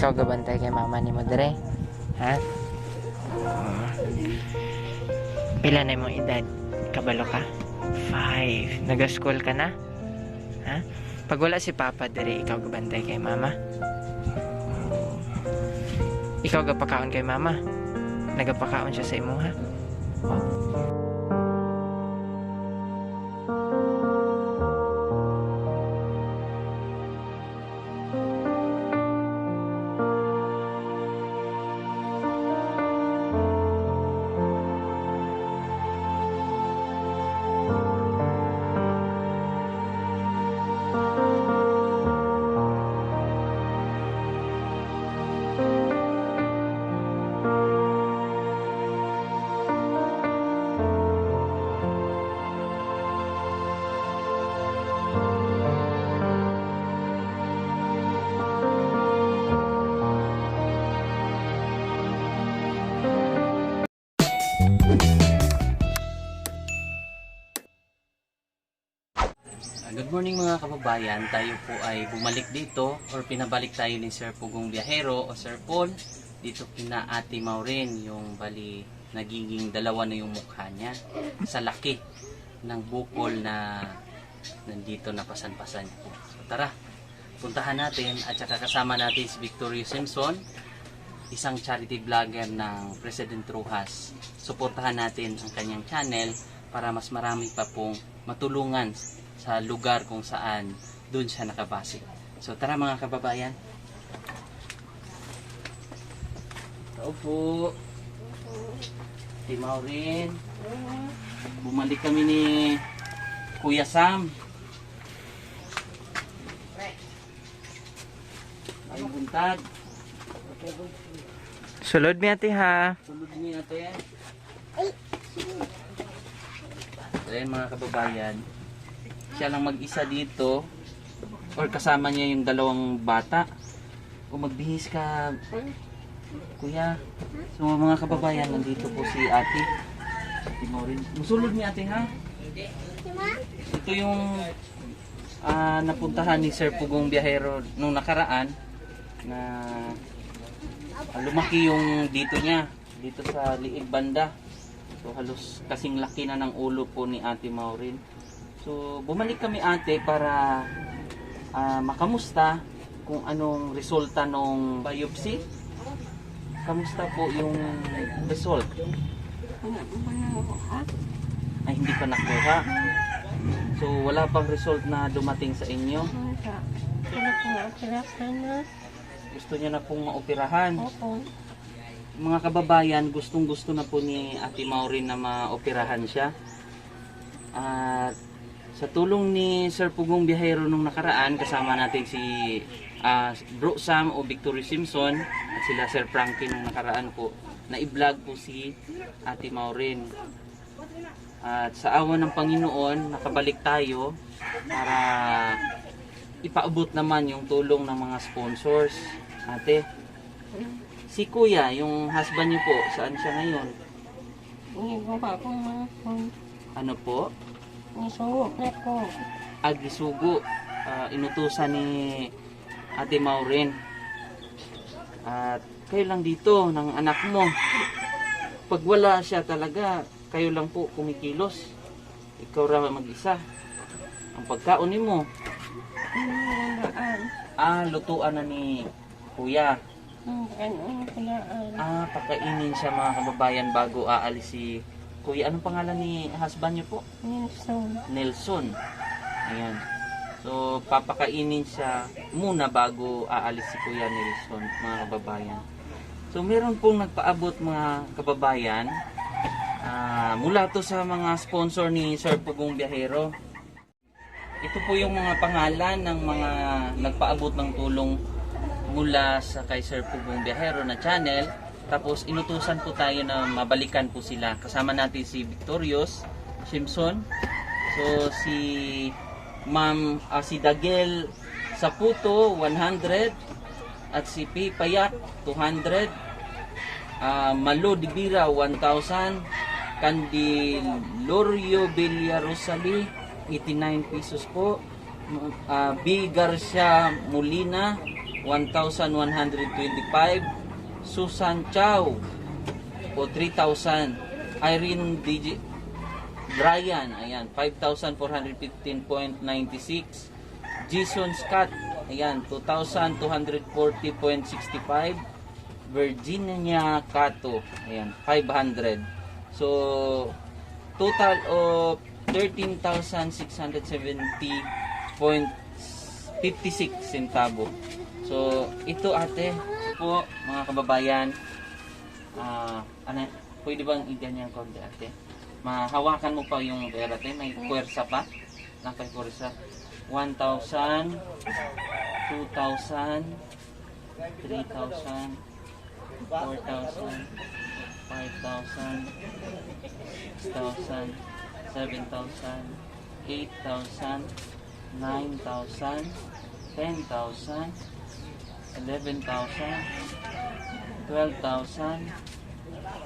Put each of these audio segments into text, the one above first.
Ikaw gabantay kay mama ni mo dire. Ha? Pila na imong edad? Kabalo ka? 5. Nag-school ka na? Ha? Pag wala si papa dire, ikaw gabantay kay mama? Ikaw gapakaon kay mama? Nagapakaon siya sa imo, ha? Good morning mga kababayan, tayo po ay bumalik dito or pinabalik tayo ni Sir Pugong Biyahero o Sir Paul dito kina Ate Maureen, yung bali nagiging dalawa na yung mukha niya sa laki ng bukol na nandito na pasan-pasan po. So tara, puntahan natin at saka kasama natin si Victorio Simpson, isang charity vlogger ng President Rojas. Suportahan natin ang kanyang channel para mas marami pa pong matulungan sa lugar kung saan doon siya nakabase. So tara mga kababayan. Tao po. Si Maureen. Bumalik kami ni Kuya Sam. Ay buntag. Sulod mi ate ha. Sulod niya ate. Ayan mga kababayan. Siya lang mag-isa dito or kasama niya yung dalawang bata. Kung magbihis ka, kuya. So mga kababayan, nandito po si ate. Ate Maureen. Musulod niya ate ha? Ito yung napuntahan ni Sir Pugong Biyahero nung nakaraan na lumaki yung dito niya. Dito sa liig banda. So halos kasing laki na ng ulo po ni Ate Maureen. So, bumalik kami ate para makamusta kung anong resulta ng biopsy. Kamusta po yung result? Ay, hindi pa nakuha. So, wala pang result na dumating sa inyo? Gusto niya na pong maoperahan? Mga kababayan, gustong-gusto na po ni Ate Maureen na maoperahan siya. At sa tulong ni Sir Pugong Biyahero nung nakaraan, kasama natin si Bro Sam o Victory Simpson at sila Sir Frankie nung nakaraan po, na i-vlog po si Ate Maureen. At sa awa ng Panginoon, nakabalik tayo para ipaabot naman yung tulong ng mga sponsors. Ate, si Kuya, yung husband niyo po, saan siya ngayon? Ano po? Isugo na ko. Agisugo. Inutusan ni Ate Maureen. At kayo lang dito ng anak mo. Pag wala siya talaga, kayo lang po kumikilos. Ikaw ra mag-isa. Ang pagkaon mo. Lutuan na ni Kuya. Pakainin siya mga kababayan bago aalis si Kuya. Anong pangalan ni husband niyo po? Nelson. Ayan. So, papakainin siya muna bago aalis si Kuya Nelson, mga kababayan. So, meron pong nagpaabot mga kababayan mula to sa mga sponsor ni Sir Pugong Biyahero. Ito po yung mga pangalan ng mga nagpaabot ng tulong mula sa kay Sir Pugong Biyahero na channel. Tapos inutusan po tayo na mabalikan po sila. Kasama natin si Victorious Simpson. So si si Dagel Saputo 100 at si P. Payak 200. Malo Dibira 1,000. Candilorio Villarosali 89 pesos po. B. Garcia Molina 1,125. Susan Chow o 3,000. Irene Brian, ayan, 5,415.96. Jason Scott, ayan, 2,240.65. Virginia Cato, ayan, 500. So, total of 13,670.56 centavo. So, ito ate po, mga kababayan, ano, pwede bang i-ganyan konti ate? Mahawakan mo pa yung pera ate, may puwersa pa. Nakay puwersa. 1,000, 2,000, 3,000, 4,000, 5,000, 6,000, 7,000, 8,000, 9,000, 10,000, 11,000, 12,000,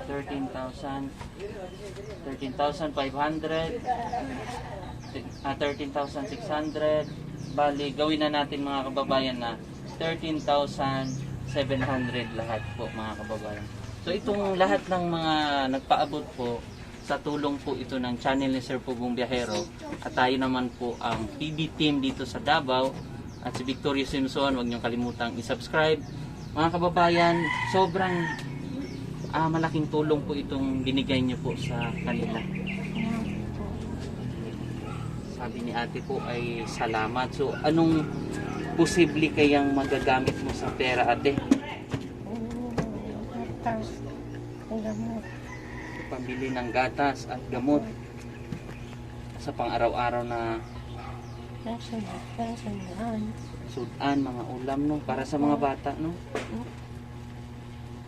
13,000, 13,500, 13,600. Bali, gawin na natin mga kababayan na 13,700 lahat po mga kababayan. So itong lahat ng mga nagpaabot po, sa tulong po ito ng channel ni Sir Pugong Biyahero, at tayo naman po ang PB team dito sa Davao at si Victoria Simpson, huwag niyong kalimutang i-subscribe. Mga kababayan, sobrang malaking tulong po itong binigay niyo po sa kanila. Sabi ni ate po ay salamat. So anong posible kayang magagamit mo sa pera ate? Gatas. Ang gamot. Pambili ng gatas at gamot sa pang-araw-araw na Sandaan. sudan, mga ulam no, para sa mga bata no.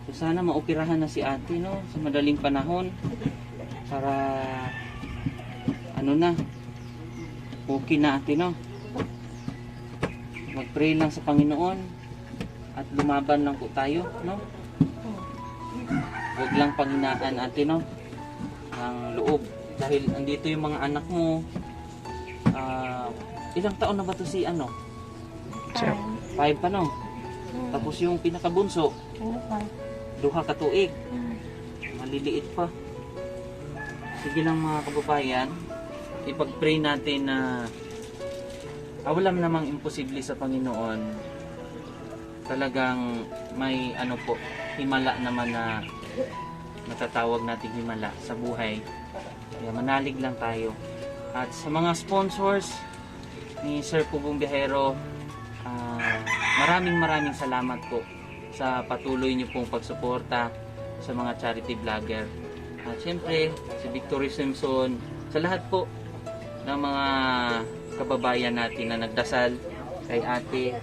So sana maoperahan na si ate no sa madaling panahon para ano na, okay na ate no. Mag-pray lang sa Panginoon at lumaban lang po tayo no. Huwag lang panghinaan ate no ng loob dahil andito yung mga anak mo. Ilang taon na ba to si ano? 5 pa no. Tapos yung pinakabunso, Ano pa? 2 ka tuig. Maliliit pa. Sige lang mga kababayan, ipag-pray natin na walang namang imposible sa Panginoon. Talagang may ano po, himala naman na natatawag natin himala sa buhay. Kaya manalig lang tayo. At sa mga sponsors ni Sir Pugong Biyahero, maraming salamat po sa patuloy niyo pong pagsuporta sa mga charity vlogger. At syempre, si Victoria Simpson, sa lahat po ng mga kababayan natin na nagdasal kay ate,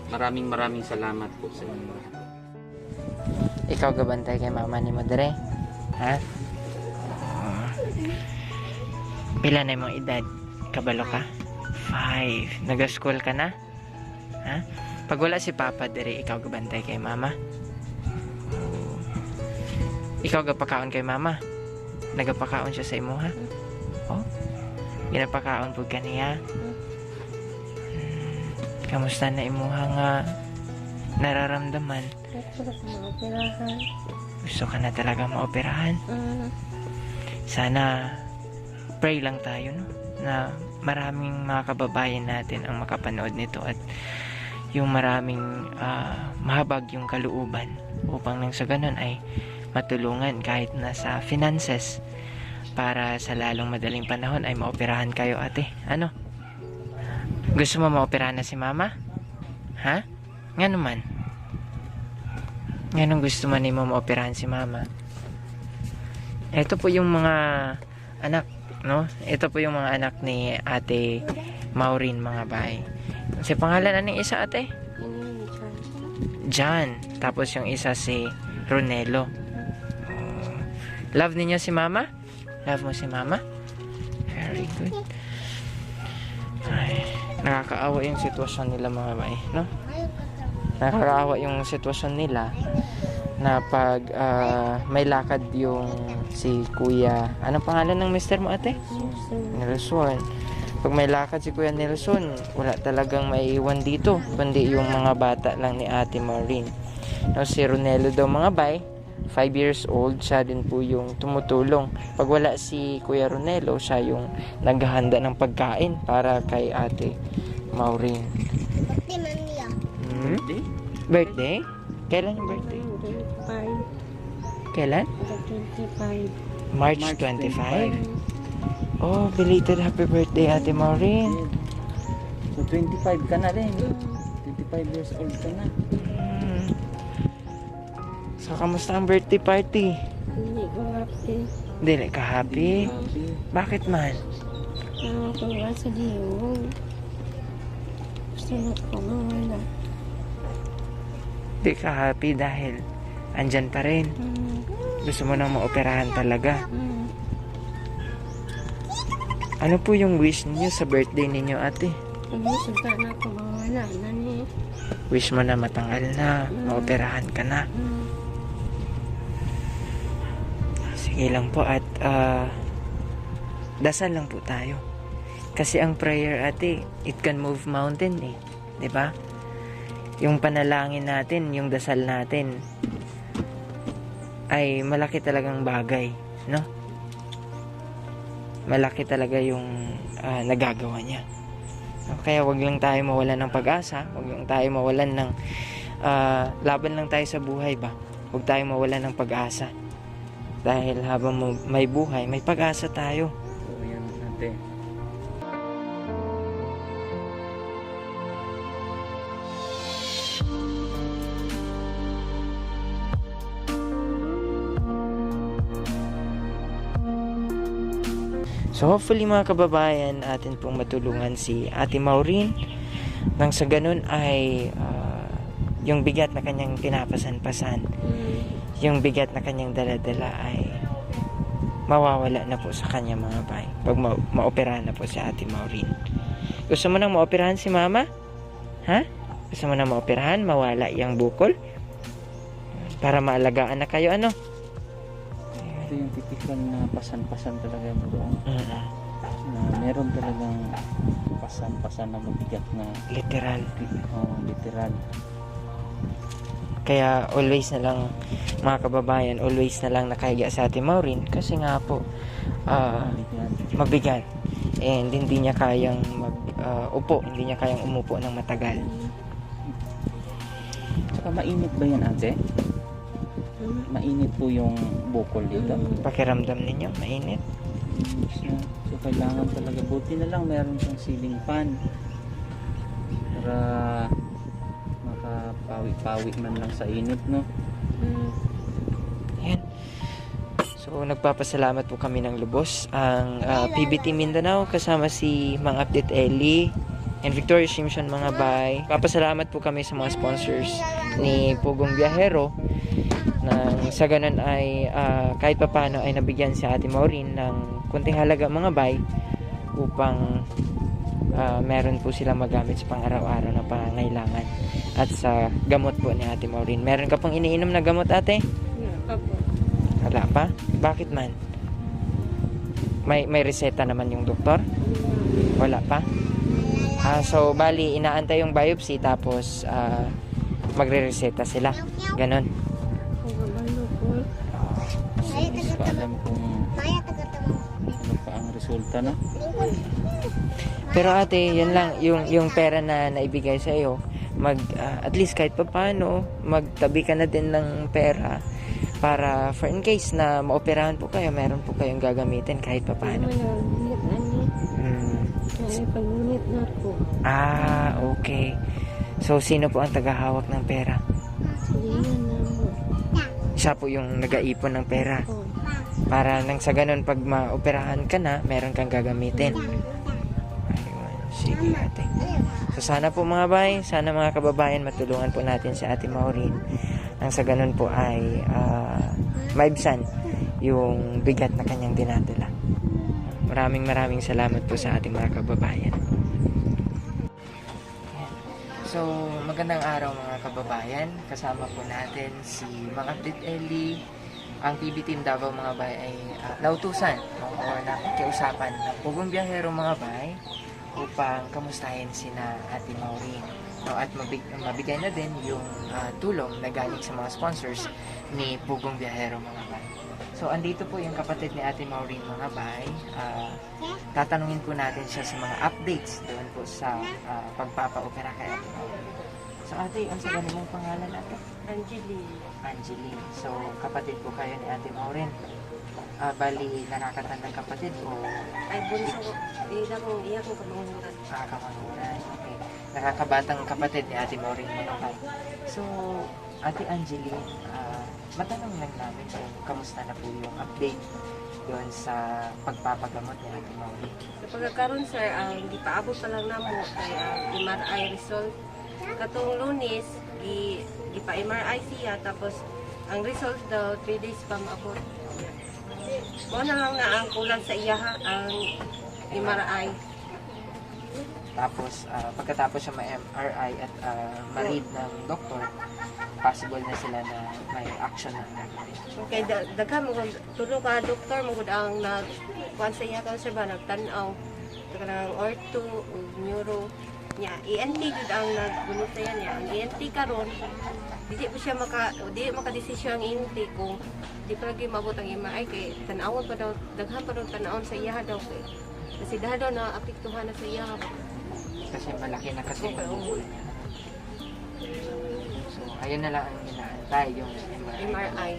maraming salamat po sa inyo. Ikaw gabantay kay mama ni mo dire? Ha? Pila na imong edad? Kabalo ka? 5. Nag-school ka na? Ha? Pag wala si papa dire, ikaw gabantay kay mama? Ikaw gapakaon kay mama? Nagapakaon siya sa imo ha? Oh? Ginapakaon pud kaniya? Kamusta na imuha nga nararamdaman? Gusto ko maoperahan. Gusto ka na talaga maoperahan? Sana pray lang tayo no? Na maraming mga kababayan natin ang makapanood nito at yung maraming mahabag yung kalooban upang nang sa ganun ay matulungan kahit nasa finances para sa lalong madaling panahon ay maoperahan kayo ate. Ano? Gusto mo maoperahan na si mama? Ha? Nga naman. Nga nung gusto man mo maoperahan si mama. Ito po yung mga anak, no? Ito po yung mga anak ni ate Maureen mga bay. Si pangalan anong isa ate? John. Tapos yung isa si Ronelo. Love niyo si mama? Love mo si mama? Very good. Ay, nakakaawa yung sitwasyon nila mga bay, no? Nakakaawa yung sitwasyon nila na pag may lakad yung si kuya, anong pangalan ng mister mo ate? Nelson. Pag may lakad si Kuya Nelson, wala talagang maiiwan dito, kundi yung mga bata lang ni Ate Maureen. Now, si Ronelo daw mga bay, 5 years old, siya din po yung tumutulong. Pag wala si Kuya Ronelo, siya yung naghahanda ng pagkain para kay Ate Maureen. Hmm? Birthday? Birthday? Kailan yung birthday? 25. Kailan? 25. March 25? Oh, belated happy birthday, Ate Maureen. So 25 ka na rin. 25 years old ka na. Hmm. So, kamusta ang birthday party? Hindi ko happy. Dili ka happy? Happy. Bakit man? Nakatuwa sa Diyos. Gusto na ko mawala. Di ka happy dahil andyan pa rin. Gusto mo nang maoperahan talaga. Ano po yung wish niyo sa birthday ninyo, ate? Gusto na ko mawala na ni. Wish mo na matanggal na, maoperahan ka na. Sige lang po at dasal lang po tayo. Kasi ang prayer, ate, it can move mountain eh. 'Di ba? Yung panalangin natin, yung dasal natin ay malaki talagang bagay, no? Malaki talaga yung nagagawa niya. Kaya wag lang tayo mawalan ng pag-asa, wag lang tayo mawalan ng laban lang tayo sa buhay ba. Wag tayo mawalan ng pag-asa. Dahil habang may buhay, may pag-asa tayo. So yan natin. So hopefully mga kababayan, atin pong matulungan si Ate Maureen nang sa ganun ay yung bigat na kanyang pinapasan-pasan, yung bigat na kanyang dala-dala ay mawawala na po sa kanya mga bay. Pag maoperahan na po si Ate Maureen. Gusto mo nang maoperahan si Mama? Ha? Gusto mo nang maoperahan? Mawala yung bukol? Para maalagaan na kayo, ano? Ito yung typical na pasan-pasan talaga bro. Na meron talagang pasan-pasan na mabigat na Literal. literal. Kaya always na lang mga kababayan, always na lang nakahiga sa Ate Maureen kasi nga po mabigat and hindi niya kayang upo, hindi niya kayang umupo ng matagal. Saka mainit ba yan ate? Mainit po yung bukol dito. Pakiramdam ninyo, mainit. So kailangan talaga, buti na lang meron siyang ceiling fan para makapawi-pawi man lang sa init, no? Yan. So nagpapasalamat po kami ng lubos ang PBT Mindanao kasama si Mang Update Ellie and Victoria Simpson mga bay. Papasalamat po kami sa mga sponsors ni Pugong Biyahero nang sa ganun ay kahit papano ay nabigyan si Ate Maureen ng kunting halaga mga bay upang meron po silang magamit sa pang-araw-araw na pangangailangan at sa gamot po ni Ate Maureen. Meron ka pong iniinom na gamot, ate? Wala pa? Bakit man? May reseta naman yung doktor? Wala pa? So bali inaantay yung biopsy tapos magre-reseta sila. Ganon. Hindi ko alam kung ano pa ang resulta, no? Pero ate, yan lang yung pera na naibigay sa iyo, at least kahit papaano magtabi ka na din ng pera para for in case na maoperahan po kayo, meron po kayong gagamitin kahit papaano. Pagunit na po. Okay. So sino po ang tagahawak ng pera? Sige na mo. Siya po yung nag-aipon ng pera para nang sa ganun pag maoperahan ka na, meron kang gagamitin. Ayun. Sige ate. So sana po mga bay, sana mga kababayan matulungan po natin si Ate Maureen nang sa ganun po ay maibsan yung bigat na kanyang dinadala. Maraming salamat po sa ating mga kababayan. So, magandang araw mga kababayan. Kasama po natin si Mang Update Ellie. Ang PB Team Davao mga bay ay nautusan o nakikiusapan ng Pugong Biyahero mga bay upang kamustahin sina Ate Maureen. No, at mabigay na din yung tulong na galing sa mga sponsors ni Pugong Biyahero mga bay. So, andito po yung kapatid ni Ate Maureen mga bay. Tatanungin po natin siya sa mga updates doon po sa pagpapa-opera kay Ate Maureen. So, ate, ang sa ganun mong pangalan natin? Angeline. So, kapatid po kayo ni Ate Maureen. Bali, nakakatandang kapatid o Ay, bunso. Iya ko kamanguran. kamangunan? Okay. Nakakabatang kapatid ni Ate Maureen mga bay. So, Ate Angeline, matanong lang namin kung kamusta na po yung update doon sa pagpapagamot ni Ate Maureen. Sa pagkakaroon, sir, di paabot pa lang namo kay MRI result. Katong Lunes, di pa MRI siya, tapos ang result daw 3 days pa maabot. Mo na lang na ang kulang sa iya ang MRI. Tapos, pagkatapos siya ma-MRI at ma-read ng doktor, possible na sila na may action na gagawin. Okay, daghan mo tulo ka doktor mo gud ang nagkuan sa iya kan sir ba nagtan-aw kanang ortho o neuro nya ENT gud ang nagbunot sa yan niya. Ang ENT karon dili po siya makadesisyon ang ENT kung di pa lagi mabot ang MRI kay tan-awon pa daw daghan pa daw tan-awon sa iya daw kay kasi dahil daw na apektuhan na sa iya. Kasi malaki na kasi Okay, magugulo niya. So, ayun na lang ang inaantay, yung MRI. MRI.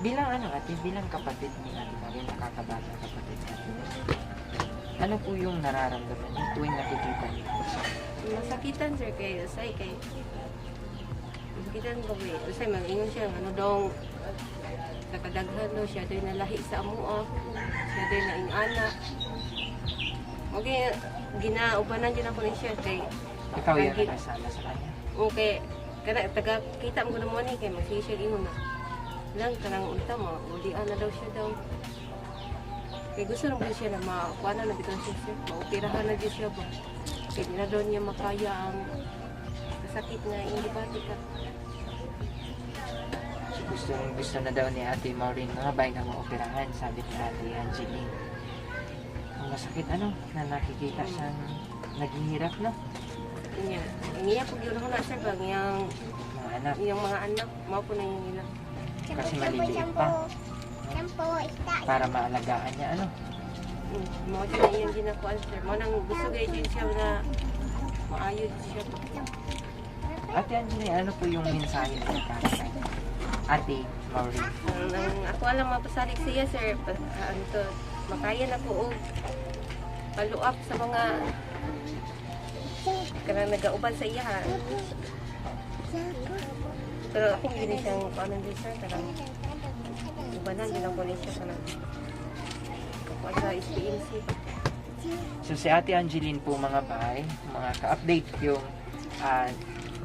Bilang bilang kapatid ni Ate Maureen, nakakabata kapatid ni Ate Maureen, ano po yung nararamdaman niyo tuwing nakikita niyo po siya? Masakitan sir kay usay kay masakitan ko usay mag-ingon siya ano dong nakadaghan daw siya doy nalahi sa amuha siya doy na ingana okay ginaubanan din ako ni siya kay Ikaw yung Lagi. nakasama sa kanya. okay kana taga kita mo naman ni kay magsisig ingon na lang kanang unta mo ulian na daw siya daw kay gusto lang siya na makuha na bitaw siya maupirahan na din siya ba kaya di na daw niya makaya ang sakit na indibatika. Gusto na daw ni Ate Maureen mga bay na maoperahan, sabi ni Ate Angeline. Ang masakit na nakikita siyang naghihirap no? Inya, iniya po yun ako na sir bang Mga anak, yung mga anak, mao po na yung nila. kasi maliliit pa. Para maalagaan niya Mao din na iyang ginakuan sir. Mao nang gusto gaya din siya na maayod siya. Ate Angeline, ano po yung mensahe niya para kay Ate Maureen? Ang ako alam mapasalig siya sir, ano to, makaya na po og paluap sa mga kanang nagauban sa iya. Pero ako gini siyang paano din sir, kanang ubanan din ako niya kanang kapag sa SPNC. So si Ate Angeline po mga bay, mga ka-update yung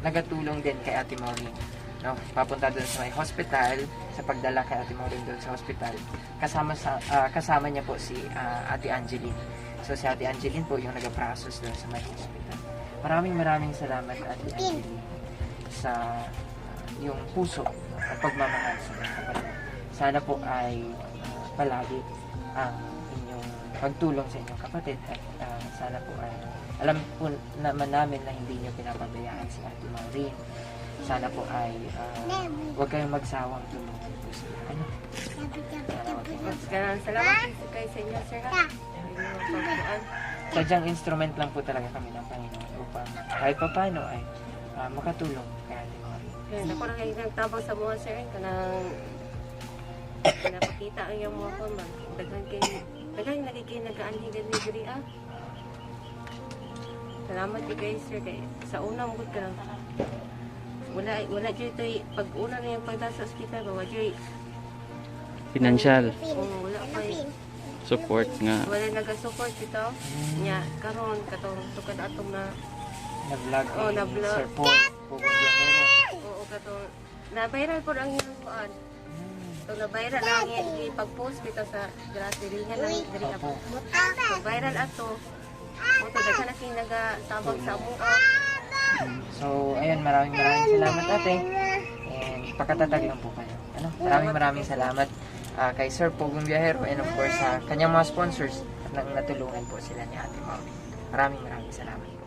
nagatulong din kay Ate Maureen. No, papunta doon sa may hospital, sa pagdala kay Ate Maureen doon sa hospital. Kasama niya po si Ate Angeline. So si Ate Angeline po yung nag-process doon sa may hospital. Maraming salamat Ate Angeline sa yung puso at pagmamahal sa mga kapatid. Sana po ay palagi ang inyong pagtulong sa inyong kapatid at sana po ay alam po naman namin na hindi nyo pinapabayaan si Ate Maureen. Sana po ay huwag kayong magsawang tulungan po sila. Salamat kay sa inyo sir ha. Pagbuan. Sadyang instrument lang po talaga kami ng Panginoon upang kahit pa paano ay makatulong kay Ate Maureen. Kaya ako na kayo tabang sa mga sir kanang napakita ang iyong mga kuman. Daghan nagkikinagaan higan ni diri ah. Salamat kay sir kay sa unang gud ka wala jud toy pag una na yung pagda sa ospital wala jud Financial wala pa support nga. wala naga-support ito nya karon katong tukad atong na Na-vlog na-vlog. Sir Paul Pugong Biyahero. oo katong na viral po ang iyong kuan to na viral lang yung pag-post bitaw sa grocery nga lang diri Opo. so viral ato mo to daghan na kay nagatabang sa amuha. So, ayun, maraming salamat ate. And pakatatag lang po kayo. Maraming salamat kay Sir Pugong Biyahero and of course sa kanyang mga sponsors. nang natulungan po sila ni Ate Maureen. Maraming salamat.